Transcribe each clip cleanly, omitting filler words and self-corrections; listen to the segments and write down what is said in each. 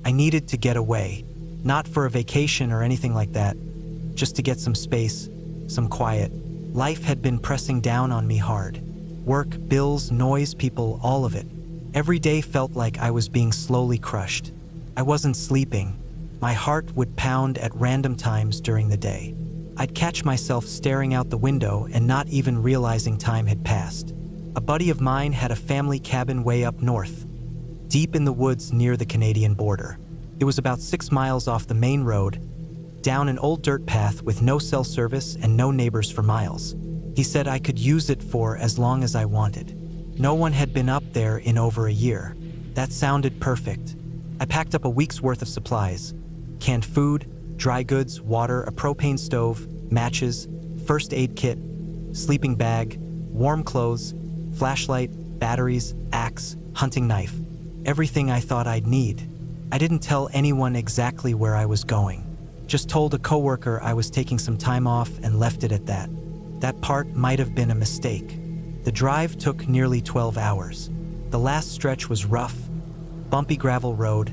I needed to get away, not for a vacation or anything like that, just to get some space, some quiet. Life had been pressing down on me hard. Work, bills, noise, people, all of it. Every day felt like I was being slowly crushed. I wasn't sleeping. My heart would pound at random times during the day. I'd catch myself staring out the window and not even realizing time had passed. A buddy of mine had a family cabin way up north, deep in the woods near the Canadian border. It was about 6 miles off the main road, down an old dirt path with no cell service and no neighbors for miles. He said I could use it for as long as I wanted. No one had been up there in over a year. That sounded perfect. I packed up a week's worth of supplies: canned food, dry goods, water, a propane stove, matches, first aid kit, sleeping bag, warm clothes, flashlight, batteries, axe, hunting knife. Everything I thought I'd need. I didn't tell anyone exactly where I was going. Just told a coworker I was taking some time off and left it at that. That part might have been a mistake. The drive took nearly 12 hours. The last stretch was rough, bumpy gravel road,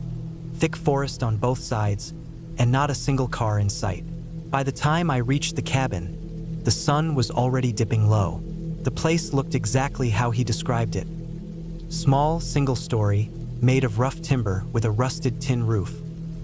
thick forest on both sides, and not a single car in sight. By the time I reached the cabin, the sun was already dipping low. The place looked exactly how he described it. Small, single-story, made of rough timber with a rusted tin roof.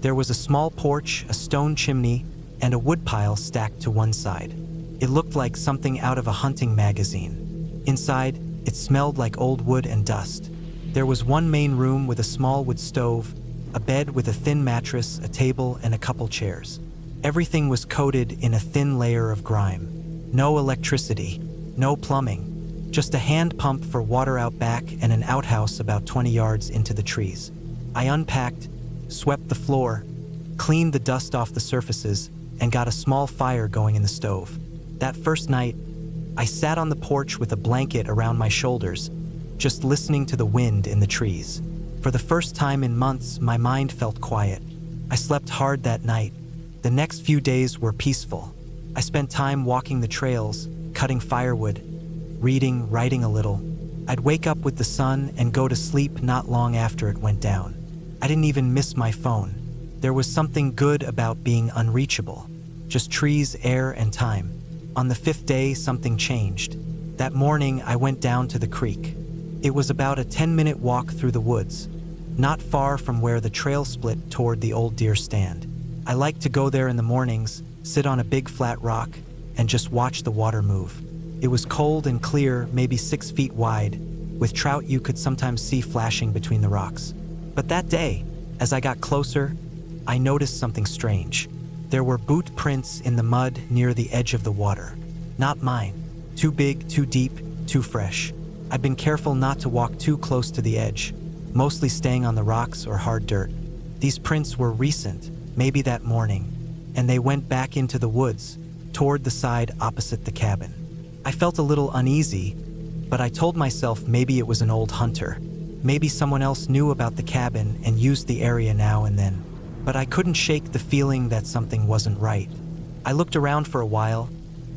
There was a small porch, a stone chimney, and a woodpile stacked to one side. It looked like something out of a hunting magazine. Inside, it smelled like old wood and dust. There was one main room with a small wood stove, a bed with a thin mattress, a table, and a couple chairs. Everything was coated in a thin layer of grime. No electricity, no plumbing, just a hand pump for water out back and an outhouse about 20 yards into the trees. I unpacked, swept the floor, cleaned the dust off the surfaces, and got a small fire going in the stove. That first night, I sat on the porch with a blanket around my shoulders, just listening to the wind in the trees. For the first time in months, my mind felt quiet. I slept hard that night. The next few days were peaceful. I spent time walking the trails, cutting firewood, reading, writing a little. I'd wake up with the sun and go to sleep not long after it went down. I didn't even miss my phone. There was something good about being unreachable. Just trees, air, and time. On the 5th day, something changed. That morning, I went down to the creek. It was about a 10-minute walk through the woods, not far from where the trail split toward the old deer stand. I liked to go there in the mornings, sit on a big flat rock, and just watch the water move. It was cold and clear, maybe 6 feet wide, with trout you could sometimes see flashing between the rocks. But that day, as I got closer, I noticed something strange. There were boot prints in the mud near the edge of the water. Not mine. Too big, too deep, too fresh. I'd been careful not to walk too close to the edge, mostly staying on the rocks or hard dirt. These prints were recent, maybe that morning, and they went back into the woods, toward the side opposite the cabin. I felt a little uneasy, but I told myself maybe it was an old hunter. Maybe someone else knew about the cabin and used the area now and then. But I couldn't shake the feeling that something wasn't right. I looked around for a while,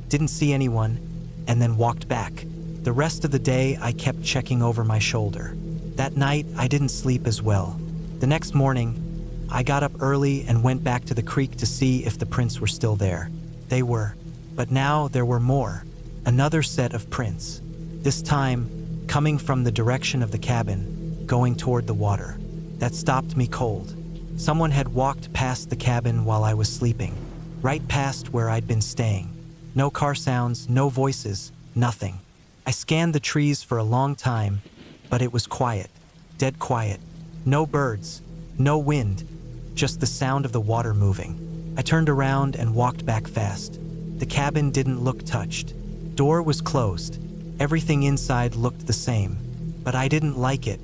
didn't see anyone, and then walked back. The rest of the day, I kept checking over my shoulder. That night, I didn't sleep as well. The next morning, I got up early and went back to the creek to see if the prints were still there. They were. But now there were more. Another set of prints. This time, coming from the direction of the cabin, going toward the water. That stopped me cold. Someone had walked past the cabin while I was sleeping, right past where I'd been staying. No car sounds, no voices, nothing. I scanned the trees for a long time, but it was quiet, dead quiet. No birds, no wind, just the sound of the water moving. I turned around and walked back fast. The cabin didn't look touched. Door was closed. Everything inside looked the same, but I didn't like it.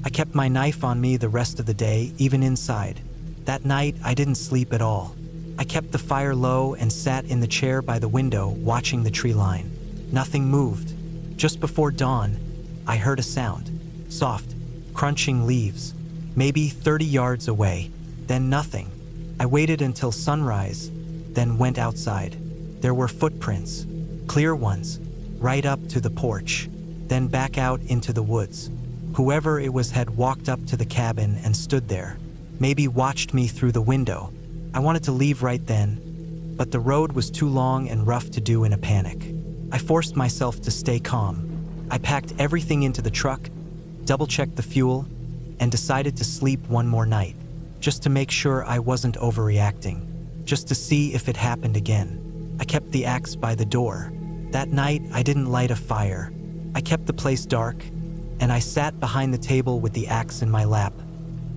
I kept my knife on me the rest of the day, even inside. That night, I didn't sleep at all. I kept the fire low and sat in the chair by the window, watching the tree line. Nothing moved. Just before dawn, I heard a sound. Soft, crunching leaves. Maybe 30 yards away. Then nothing. I waited until sunrise, then went outside. There were footprints, clear ones, right up to the porch, then back out into the woods. Whoever it was had walked up to the cabin and stood there. maybe watched me through the window. I wanted to leave right then, but the road was too long and rough to do in a panic. I forced myself to stay calm. I packed everything into the truck, double-checked the fuel, and decided to sleep one more night, just to make sure I wasn't overreacting, just to see if it happened again. I kept the axe by the door. That night, I didn't light a fire. I kept the place dark, and I sat behind the table with the axe in my lap,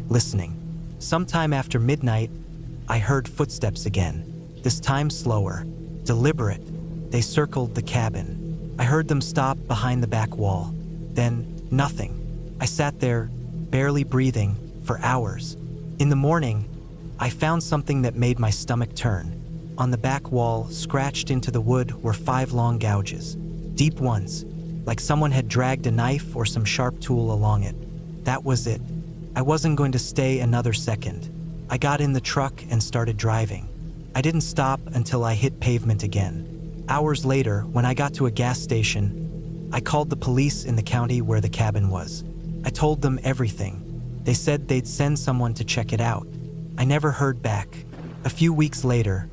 listening. Sometime after midnight, I heard footsteps again, this time slower, deliberate. They circled the cabin. I heard them stop behind the back wall. Then, nothing. I sat there, barely breathing, for hours. In the morning, I found something that made my stomach turn. On the back wall, scratched into the wood, were 5 long gouges. Deep ones, like someone had dragged a knife or some sharp tool along it. That was it. I wasn't going to stay another second. I got in the truck and started driving. I didn't stop until I hit pavement again. Hours later, when I got to a gas station, I called the police in the county where the cabin was. I told them everything. They said they'd send someone to check it out. I never heard back. A few weeks later,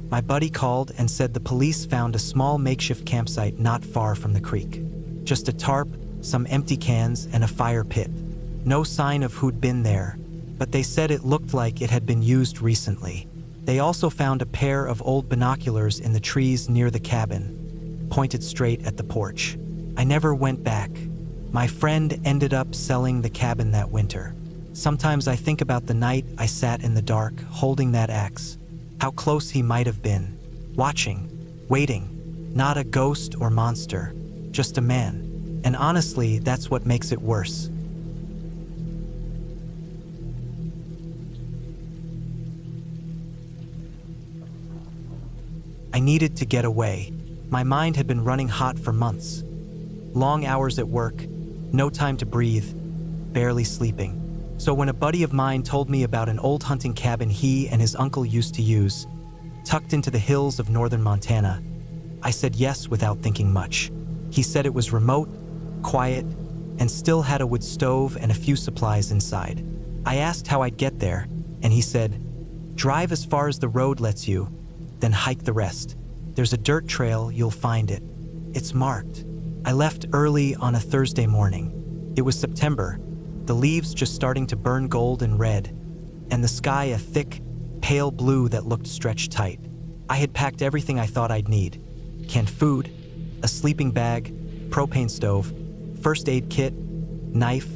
my buddy called and said the police found a small makeshift campsite not far from the creek. Just a tarp, some empty cans, and a fire pit. No sign of who'd been there, but they said it looked like it had been used recently. They also found a pair of old binoculars in the trees near the cabin, pointed straight at the porch. I never went back. My friend ended up selling the cabin that winter. Sometimes I think about the night I sat in the dark, holding that axe. How close he might have been. Watching, waiting. Not a ghost or monster, just a man. And honestly, that's what makes it worse. I needed to get away. My mind had been running hot for months. Long hours at work, no time to breathe, barely sleeping. So when a buddy of mine told me about an old hunting cabin he and his uncle used to use, tucked into the hills of northern Montana, I said yes without thinking much. He said it was remote, quiet, and still had a wood stove and a few supplies inside. I asked how I'd get there, and he said, "Drive as far as the road lets you, then hike the rest. There's a dirt trail, you'll find it. It's marked." I left early on a Thursday morning. It was September, the leaves just starting to burn gold and red, and the sky a thick, pale blue that looked stretched tight. I had packed everything I thought I'd need. Canned food, a sleeping bag, propane stove, first aid kit, knife,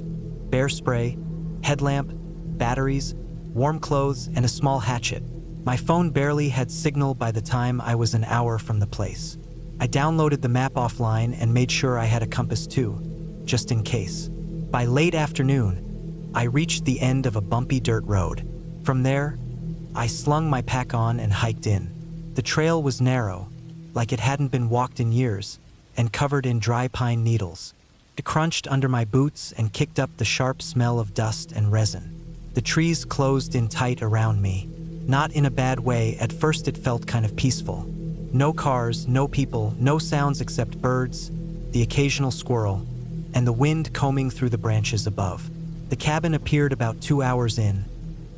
bear spray, headlamp, batteries, warm clothes, and a small hatchet. My phone barely had signal by the time I was an hour from the place. I downloaded the map offline and made sure I had a compass too, just in case. By late afternoon, I reached the end of a bumpy dirt road. From there, I slung my pack on and hiked in. The trail was narrow, like it hadn't been walked in years, and covered in dry pine needles. It crunched under my boots and kicked up the sharp smell of dust and resin. The trees closed in tight around me. Not in a bad way. At first it felt kind of peaceful. No cars, no people, no sounds except birds, the occasional squirrel, and the wind combing through the branches above. The cabin appeared about 2 hours in,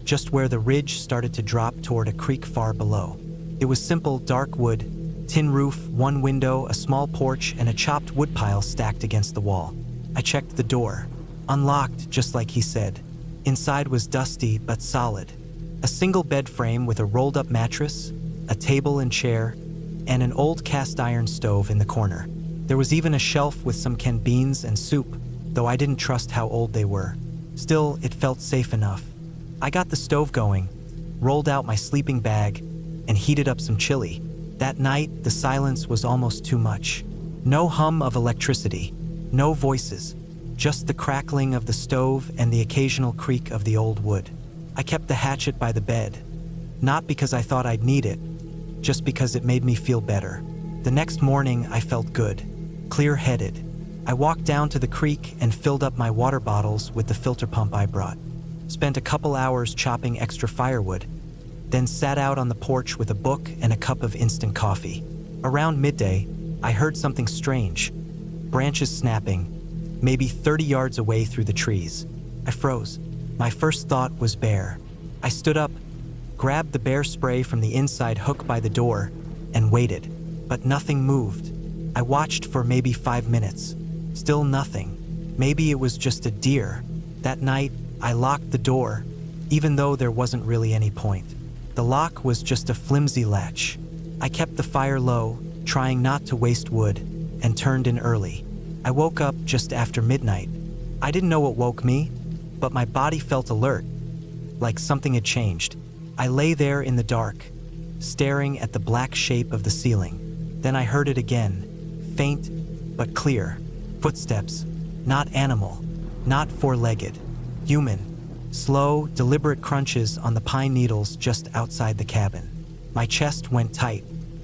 just where the ridge started to drop toward a creek far below. It was simple, dark wood, tin roof, one window, a small porch, and a chopped wood pile stacked against the wall. I checked the door. Unlocked, just like he said. Inside was dusty but solid. A single bed frame with a rolled-up mattress, a table and chair, and an old cast-iron stove in the corner. There was even a shelf with some canned beans and soup, though I didn't trust how old they were. Still, it felt safe enough. I got the stove going, rolled out my sleeping bag, and heated up some chili. That night, the silence was almost too much. No hum of electricity, no voices, just the crackling of the stove and the occasional creak of the old wood. I kept the hatchet by the bed, not because I thought I'd need it, just because it made me feel better. The next morning, I felt good, clear-headed. I walked down to the creek and filled up my water bottles with the filter pump I brought. Spent a couple hours chopping extra firewood, then sat out on the porch with a book and a cup of instant coffee. Around midday, I heard something strange, branches snapping, maybe 30 yards away through the trees. I froze. My first thought was bear. I stood up, grabbed the bear spray from the inside hook by the door, and waited. But nothing moved. I watched for maybe 5 minutes. Still nothing. Maybe it was just a deer. That night, I locked the door, even though there wasn't really any point. The lock was just a flimsy latch. I kept the fire low, trying not to waste wood, and turned in early. I woke up just after midnight. I didn't know what woke me, but my body felt alert, like something had changed. I lay there in the dark, staring at the black shape of the ceiling. Then I heard it again, faint but clear. Footsteps, not animal, not four-legged, human. Slow, deliberate crunches on the pine needles just outside the cabin. My chest went tight.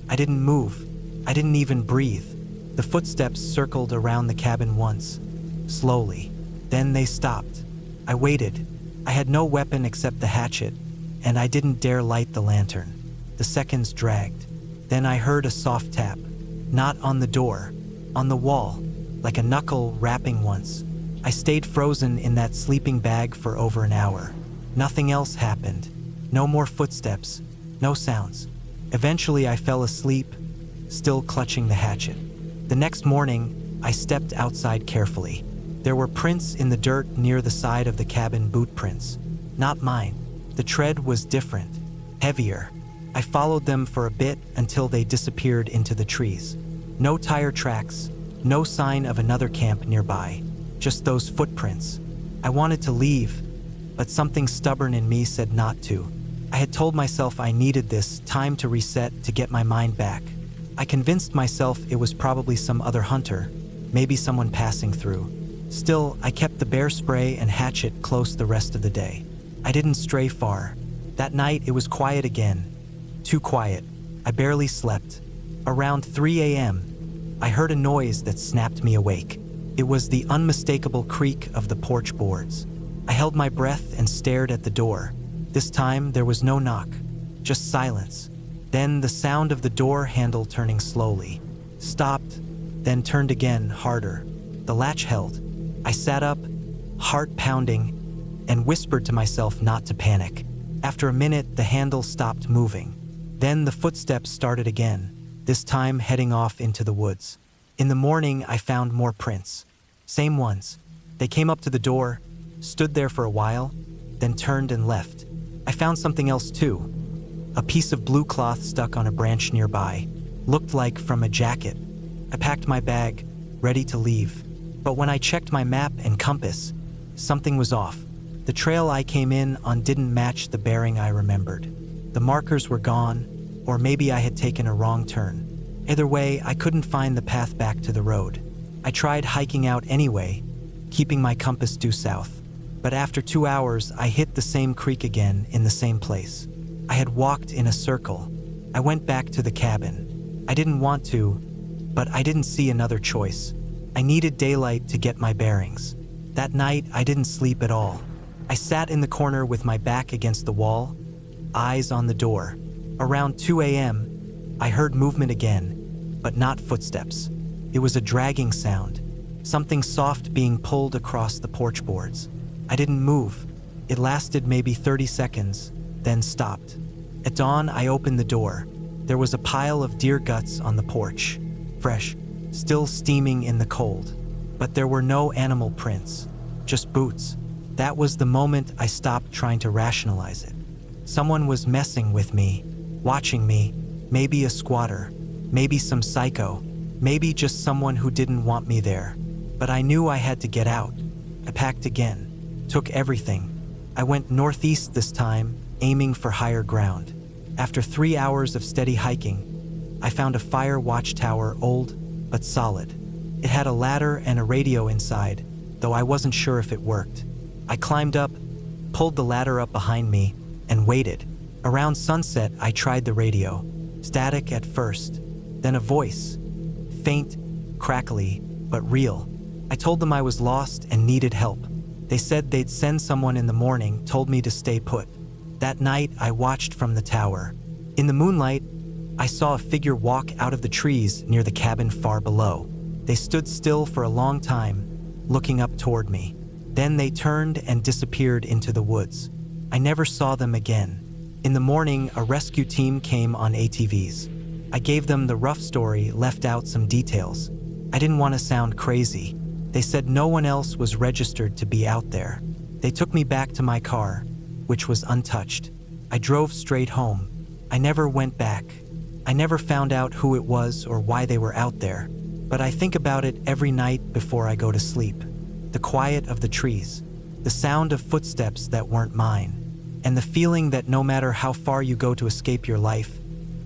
I didn't move. I didn't even breathe. The footsteps circled around the cabin once, slowly. Then they stopped. I waited. I had no weapon except the hatchet, and I didn't dare light the lantern. The seconds dragged. Then I heard a soft tap. Not on the door, on the wall, like a knuckle rapping once. I stayed frozen in that sleeping bag for over an hour. Nothing else happened. No more footsteps, no sounds. Eventually I fell asleep, still clutching the hatchet. The next morning, I stepped outside carefully. There were prints in the dirt near the side of the cabin, boot prints. Not mine. The tread was different, heavier. I followed them for a bit until they disappeared into the trees. No tire tracks, no sign of another camp nearby. Just those footprints. I wanted to leave, but something stubborn in me said not to. I had told myself I needed this time to reset, to get my mind back. I convinced myself it was probably some other hunter, maybe someone passing through. Still, I kept the bear spray and hatchet close the rest of the day. I didn't stray far. That night it was quiet again. Too quiet. I barely slept. Around 3 a.m., I heard a noise that snapped me awake. It was the unmistakable creak of the porch boards. I held my breath and stared at the door. This time, there was no knock, just silence. Then the sound of the door handle turning slowly. Stopped, then turned again, harder. The latch held. I sat up, heart pounding, and whispered to myself not to panic. After a minute, the handle stopped moving. Then the footsteps started again, this time heading off into the woods. In the morning, I found more prints. Same ones. They came up to the door, stood there for a while, then turned and left. I found something else too. A piece of blue cloth stuck on a branch nearby. Looked like from a jacket. I packed my bag, ready to leave. But when I checked my map and compass, something was off. The trail I came in on didn't match the bearing I remembered. The markers were gone, or maybe I had taken a wrong turn. Either way, I couldn't find the path back to the road. I tried hiking out anyway, keeping my compass due south. But after 2 hours, I hit the same creek again in the same place. I had walked in a circle. I went back to the cabin. I didn't want to, but I didn't see another choice. I needed daylight to get my bearings. That night, I didn't sleep at all. I sat in the corner with my back against the wall, eyes on the door. Around 2 a.m., I heard movement again, but not footsteps. It was a dragging sound, something soft being pulled across the porch boards. I didn't move. It lasted maybe 30 seconds, then stopped. At dawn, I opened the door. There was a pile of deer guts on the porch, fresh, still steaming in the cold. But there were no animal prints, just boots. That was the moment I stopped trying to rationalize it. Someone was messing with me, watching me, maybe a squatter, maybe some psycho, maybe just someone who didn't want me there. But I knew I had to get out. I packed again, took everything. I went northeast this time, aiming for higher ground. After 3 hours of steady hiking, I found a fire watchtower, old but solid. It had a ladder and a radio inside, though I wasn't sure if it worked. I climbed up, pulled the ladder up behind me, and waited. Around sunset, I tried the radio. Static at first, then a voice. Faint, crackly, but real. I told them I was lost and needed help. They said they'd send someone in the morning, told me to stay put. That night, I watched from the tower. In the moonlight, I saw a figure walk out of the trees near the cabin far below. They stood still for a long time, looking up toward me. Then they turned and disappeared into the woods. I never saw them again. In the morning, a rescue team came on ATVs. I gave them the rough story, left out some details. I didn't want to sound crazy. They said no one else was registered to be out there. They took me back to my car, which was untouched. I drove straight home. I never went back. I never found out who it was or why they were out there. But I think about it every night before I go to sleep. The quiet of the trees, the sound of footsteps that weren't mine, and the feeling that no matter how far you go to escape your life,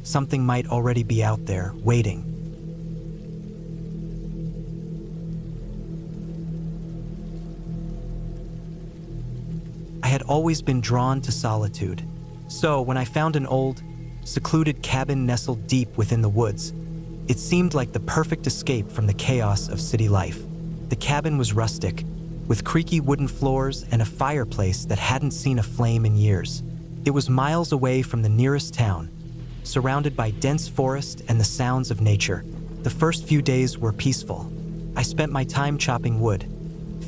something might already be out there, waiting. I had always been drawn to solitude. So when I found an old, secluded cabin nestled deep within the woods, it seemed like the perfect escape from the chaos of city life. The cabin was rustic, with creaky wooden floors and a fireplace that hadn't seen a flame in years. It was miles away from the nearest town, surrounded by dense forest and the sounds of nature. The first few days were peaceful. I spent my time chopping wood,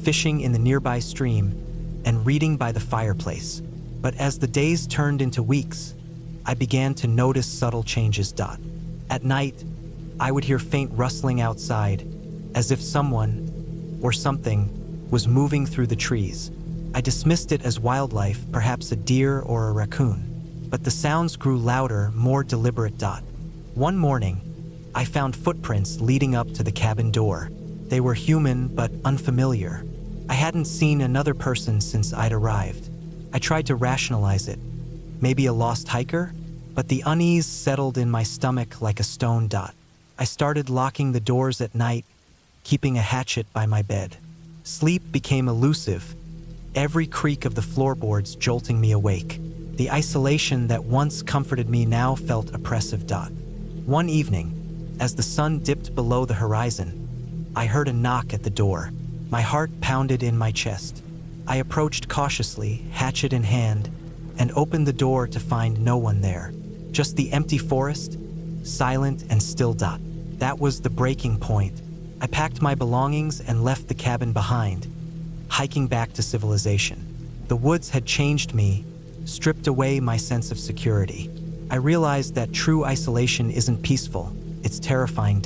fishing in the nearby stream, and reading by the fireplace. But as the days turned into weeks, I began to notice subtle changes. At night, I would hear faint rustling outside, as if someone or something was moving through the trees. I dismissed it as wildlife, perhaps a deer or a raccoon. But the sounds grew louder, more deliberate. One morning, I found footprints leading up to the cabin door. They were human but unfamiliar. I hadn't seen another person since I'd arrived. I tried to rationalize it. Maybe a lost hiker? But the unease settled in my stomach like a stone. I started locking the doors at night, keeping a hatchet by my bed. Sleep became elusive, every creak of the floorboards jolting me awake. The isolation that once comforted me now felt oppressive. One evening, as the sun dipped below the horizon, I heard a knock at the door. My heart pounded in my chest. I approached cautiously, hatchet in hand, and opened the door to find no one there. Just the empty forest, silent and still. That was the breaking point. I packed my belongings and left the cabin behind, hiking back to civilization. The woods had changed me, stripped away my sense of security. I realized that true isolation isn't peaceful, it's terrifying.